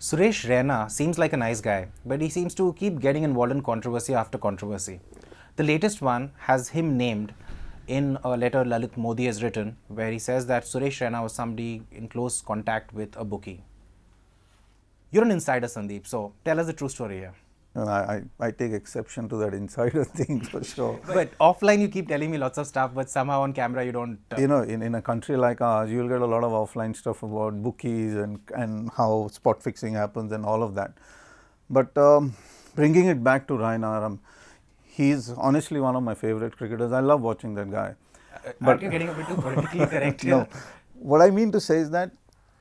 Suresh Raina seems like a nice guy, but he seems to keep getting involved in controversy after controversy. The latest one has him named in a letter Lalit Modi has written, where he says that Suresh Raina was somebody in close contact with a bookie. You're an insider, Sandeep, so tell us the true story here. And I take exception to that insider thing for sure. But offline, you keep telling me lots of stuff, but somehow on camera, you don't. In a country like ours, you'll get a lot of offline stuff about bookies and how spot fixing happens and all of that. But bringing it back to Raina, he's honestly one of my favorite cricketers. I love watching that guy. Aren't you getting a bit too politically correct here? No, what I mean to say is that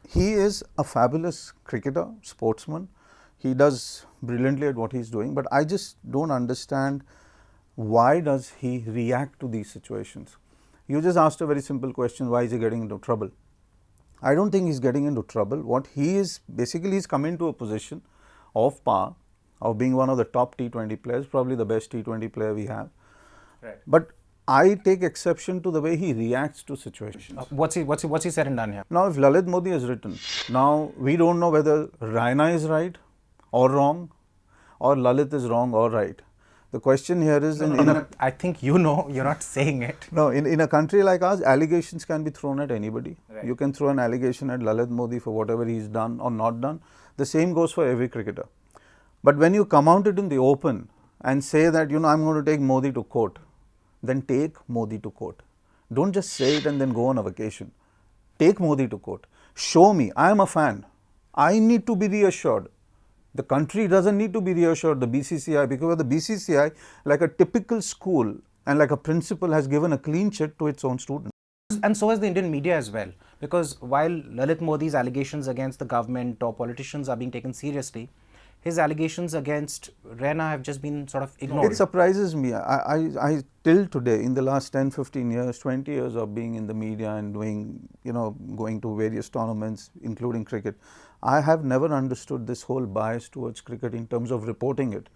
he is a fabulous cricketer, sportsman. He does brilliantly at what he's doing, but I just don't understand why does he react to these situations. You just asked a very simple question, why is he getting into trouble? I don't think he's getting into trouble. What he is, basically he's come into a position of power, of being one of the top T20 players, probably the best T20 player we have. Right. But I take exception to the way he reacts to situations. What's he said and done here? Now, if Lalit Modi has written, now we don't know whether Raina is right or wrong, or Lalit is wrong or right. The question here is, I think you know, you're not saying it. No, in a country like ours, allegations can be thrown at anybody. Right. You can throw an allegation at Lalit Modi for whatever he's done or not done. The same goes for every cricketer. But when you come out it in the open and say that, I'm going to take Modi to court, then take Modi to court. Don't just say it and then go on a vacation. Take Modi to court. Show me. I am a fan. I need to be reassured. The country doesn't need to be reassured, the BCCI, because the BCCI, like a typical school and like a principal, has given a clean check to its own students. And so has the Indian media as well. Because while Lalit Modi's allegations against the government or politicians are being taken seriously, his allegations against Raina have just been sort of ignored. It surprises me. I till today, in the last 10, 15 years, 20 years of being in the media and doing, going to various tournaments, including cricket, I have never understood this whole bias towards cricket in terms of reporting it.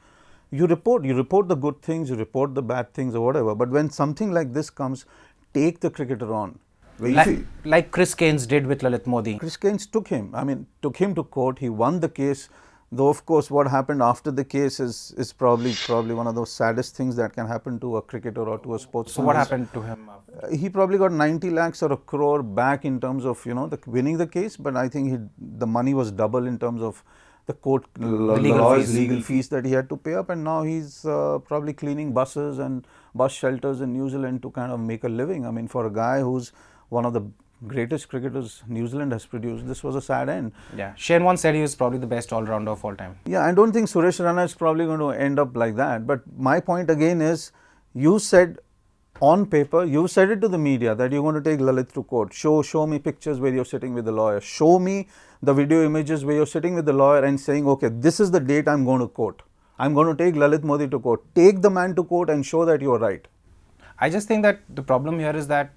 You report the good things, you report the bad things or whatever, but when something like this comes, take the cricketer on. Like Chris Keynes did with Lalit Modi. Chris Keynes took him to court, he won the case. Though of course what happened after the case is probably one of those saddest things that can happen to a cricketer or to a sportsman. So what happened to him? He probably got 90 lakhs or a crore back in terms of winning the case, but I think the money was double in terms of the court legal fees that he had to pay up, and now he's probably cleaning buses and bus shelters in New Zealand to kind of make a living. I mean, for a guy who's one of the greatest cricketers New Zealand has produced, this was a sad end. Yeah, Shane once said he was probably the best all-rounder of all time. Yeah, I don't think Suresh Raina is probably going to end up like that. But my point again is, you said on paper, you said it to the media that you're going to take Lalit to court. Show me pictures where you're sitting with the lawyer. Show me the video images where you're sitting with the lawyer and saying, okay, this is the date I'm going to court. I'm going to take Lalit Modi to court. Take the man to court and show that you're right. I just think that the problem here is that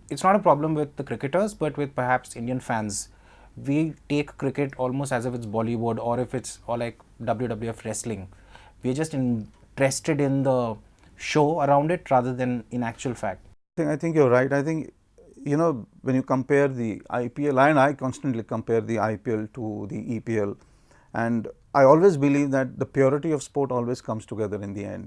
it's not a problem with the cricketers, but with perhaps Indian fans. We take cricket almost as if it's Bollywood or like WWF wrestling. We're just interested in the show around it rather than in actual fact. I think you're right. I think, when you compare the IPL, and I constantly compare the IPL to the EPL, and I always believe that the purity of sport always comes together in the end,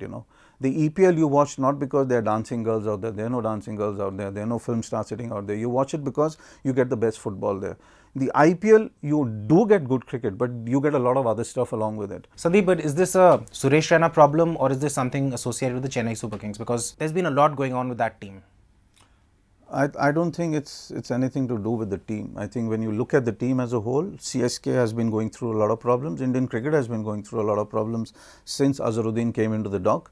The EPL you watch not because there are dancing girls out there, there are no dancing girls out there, there are no film stars sitting out there. You watch it because you get the best football there. The IPL, you do get good cricket, but you get a lot of other stuff along with it. Sandeep, but is this a Suresh Raina problem, or is this something associated with the Chennai Super Kings? Because there's been a lot going on with that team. I don't think it's anything to do with the team. I think when you look at the team as a whole, CSK has been going through a lot of problems. Indian cricket has been going through a lot of problems since Azharuddin came into the dock.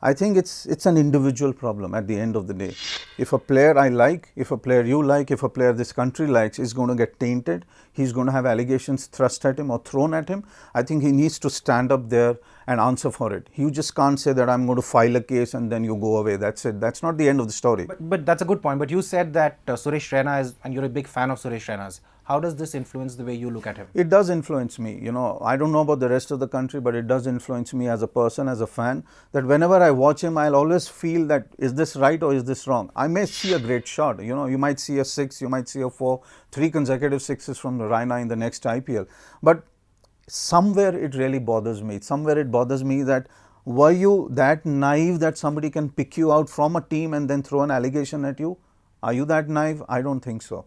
I think it's an individual problem at the end of the day. If a player I like, if a player you like, if a player this country likes is going to get tainted, he's going to have allegations thrust at him or thrown at him, I think he needs to stand up there and answer for it. You just can't say that I'm going to file a case and then you go away. That's it. That's not the end of the story. But that's a good point. But you said that Suresh Raina is, and you're a big fan of Suresh Raina's. How does this influence the way you look at him? It does influence me. I don't know about the rest of the country, but it does influence me as a person, as a fan, that whenever I watch him, I'll always feel that, is this right or is this wrong? I may see a great shot. You might see a 6, you might see a 4, 3 consecutive 6s from Raina in the next IPL. But somewhere it really bothers me. Somewhere it bothers me that were you that naive that somebody can pick you out from a team and then throw an allegation at you? Are you that naive? I don't think so.